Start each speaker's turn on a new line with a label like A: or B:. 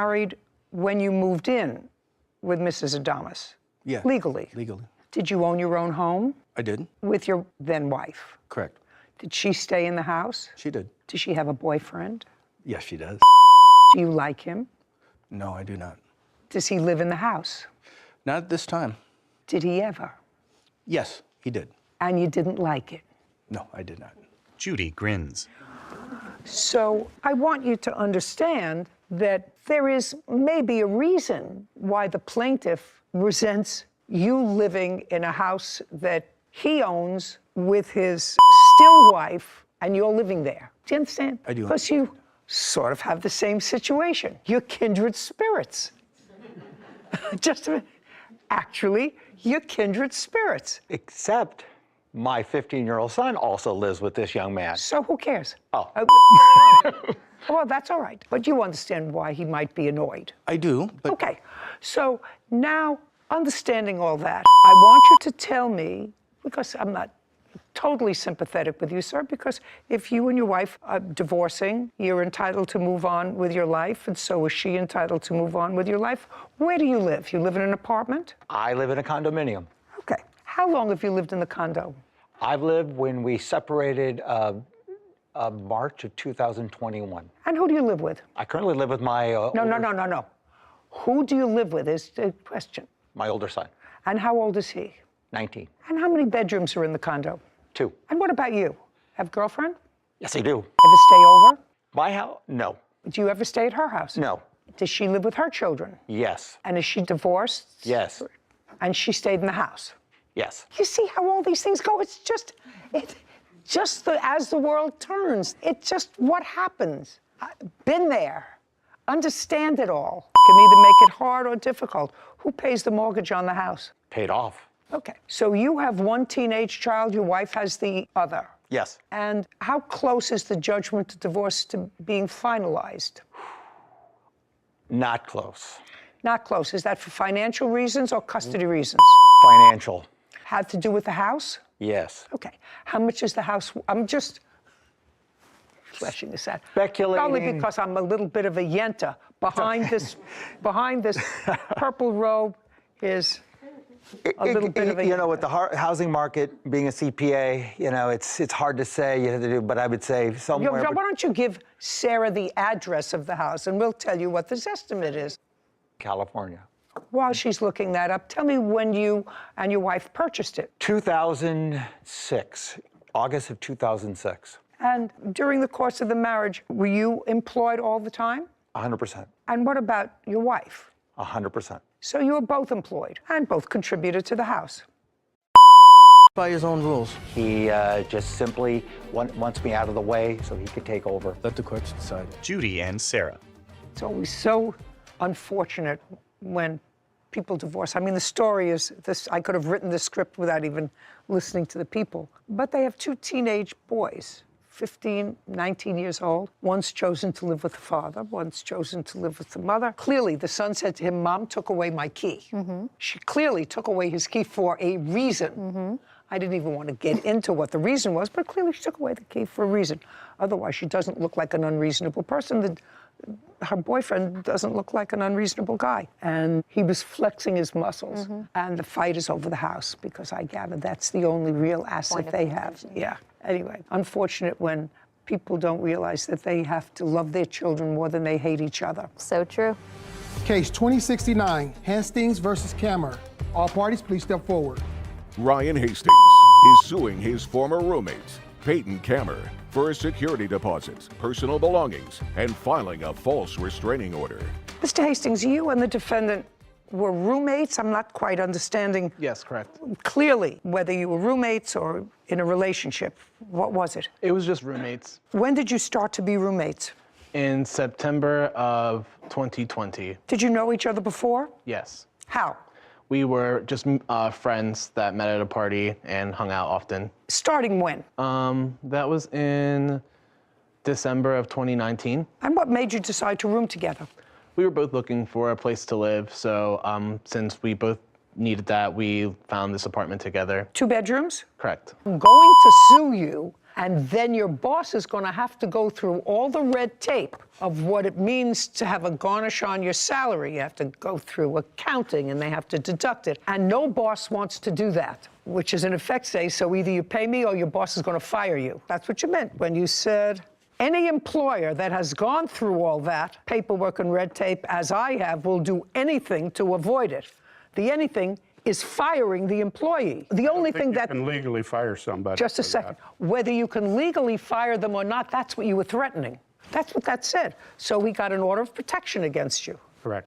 A: married when you moved in with Mrs. Adamas?
B: Yeah.
A: Legally?
B: Legally.
A: Did you own your own home?
B: I did.
A: With your then wife?
B: Correct.
A: Did she stay in the house?
B: She did.
A: Does she have a boyfriend?
B: Yes, she does.
A: Do you like him?
B: No, I do not.
A: Does he live in the house?
B: Not at this time.
A: Did he ever?
B: Yes, he did.
A: And you didn't like it?
B: No, I did not.
C: Judy grins.
A: So I want you to understand that there is maybe a reason why the plaintiff resents you living in a house that he owns with his still wife, and you're living there. Do you understand?
B: I do.
A: Because you sort of have the same situation. You're kindred spirits. Just a minute. Actually, you're kindred spirits.
D: Except my 15-year-old son also lives with this young man.
A: So who cares?
D: Oh.
A: Well, that's all right. But you understand why he might be annoyed.
B: I do, but...
A: Okay. So now, understanding all that, I want you to tell me, because I'm not totally sympathetic with you, sir, because if you and your wife are divorcing, you're entitled to move on with your life, and so is she entitled to move on with your life. Where do you live? You live in an apartment?
D: I live in a condominium.
A: Okay. How long have you lived in the condo?
D: I've lived when we separated March of 2021.
A: And who do you live with?
D: I currently live with my...
A: No. Who do you live with is the question.
D: My older son.
A: And how old is he?
D: 19.
A: And how many bedrooms are in the condo?
D: 2.
A: And what about you? Have a girlfriend?
D: Yes, I do.
A: Ever stay over?
D: My house? No.
A: Do you ever stay at her house?
D: No.
A: Does she live with her children?
D: Yes.
A: And is she divorced?
D: Yes.
A: And she stayed in the house?
D: Yes.
A: You see how all these things go? It's just, as the world turns, it's just what happens. Been there. Understand it all. Can either make it hard or difficult. Who pays the mortgage on the house?
D: Paid off.
A: Okay. So you have one teenage child, your wife has the other.
D: Yes.
A: And how close is the judgment to divorce to being finalized?
D: Not close.
A: Not close. Is that for financial reasons or custody reasons?
D: Financial.
A: Had to do with the house?
D: Yes.
A: Okay. How much is the house? I'm just fleshing this out.
D: Speculating.
A: Only because I'm a little bit of a yenta. Behind this purple robe is a little bit of a...
D: You know, with the housing market being a CPA, you know, it's hard to say, you have to do, but I would say somewhere...
A: Why don't you give Sarah the address of the house, and we'll tell you what this estimate is.
D: California.
A: While she's looking that up, tell me when you and your wife purchased it.
D: 2006, August of 2006.
A: And during the course of the marriage, were you employed all the time?
D: 100%.
A: And what about your wife?
D: 100%.
A: So you were both employed and both contributed to the house.
B: By his own rules.
D: He just simply wants me out of the way so he could take over.
B: Let the courts decide.
C: Judy and Sarah.
A: It's always so unfortunate when people divorce. I mean, the story is this. I could have written the script without even listening to the people. But they have 2 teenage boys, 15, 19 years old. One's chosen to live with the father, one's chosen to live with the mother. Clearly, the son said to him, "Mom took away my key." Mm-hmm. She clearly took away his key for a reason. Mm-hmm. I didn't even want to get into what the reason was, but clearly she took away the key for a reason. Otherwise, she doesn't look like an unreasonable person. Her boyfriend doesn't look like an unreasonable guy. And he was flexing his muscles. Mm-hmm. And the fight is over the house, because I gather that's the only real asset they have. Yeah. Anyway, unfortunate when people don't realize that they have to love their children more than they hate each other.
E: So true.
F: Case 2069, Hastings versus Kammer. All parties, please step forward.
G: Ryan Hastings is suing his former roommates, Peyton Kammer, for security deposits, personal belongings, and filing a false restraining order.
A: Mr. Hastings, you and the defendant were roommates? I'm not quite understanding.
H: Yes, correct.
A: Clearly, whether you were roommates or in a relationship. What was it?
H: It was just roommates.
A: When did you start to be roommates?
H: In September of 2020.
A: Did you know each other before?
H: Yes.
A: How?
H: We were just friends that met at a party and hung out often.
A: Starting when?
H: That was in December of 2019.
A: And what made you decide to room together?
H: We were both looking for a place to live, so since we both needed that, we found this apartment together.
A: 2 bedrooms?
H: Correct.
A: I'm going to sue you And then your boss is going to have to go through all the red tape of what it means to have a garnish on your salary. You have to go through accounting, and they have to deduct it. And no boss wants to do that, which is in effect say, so either you pay me or your boss is going to fire you. That's what you meant when you said, any employer that has gone through all that paperwork and red tape, as I have, will do anything to avoid it. The anything is firing the employee. The only thing that...
E: You can legally fire somebody.
A: Just a second. Whether you can legally fire them or not, that's what you were threatening. That's what that said. So we got an order of protection against you.
E: Correct.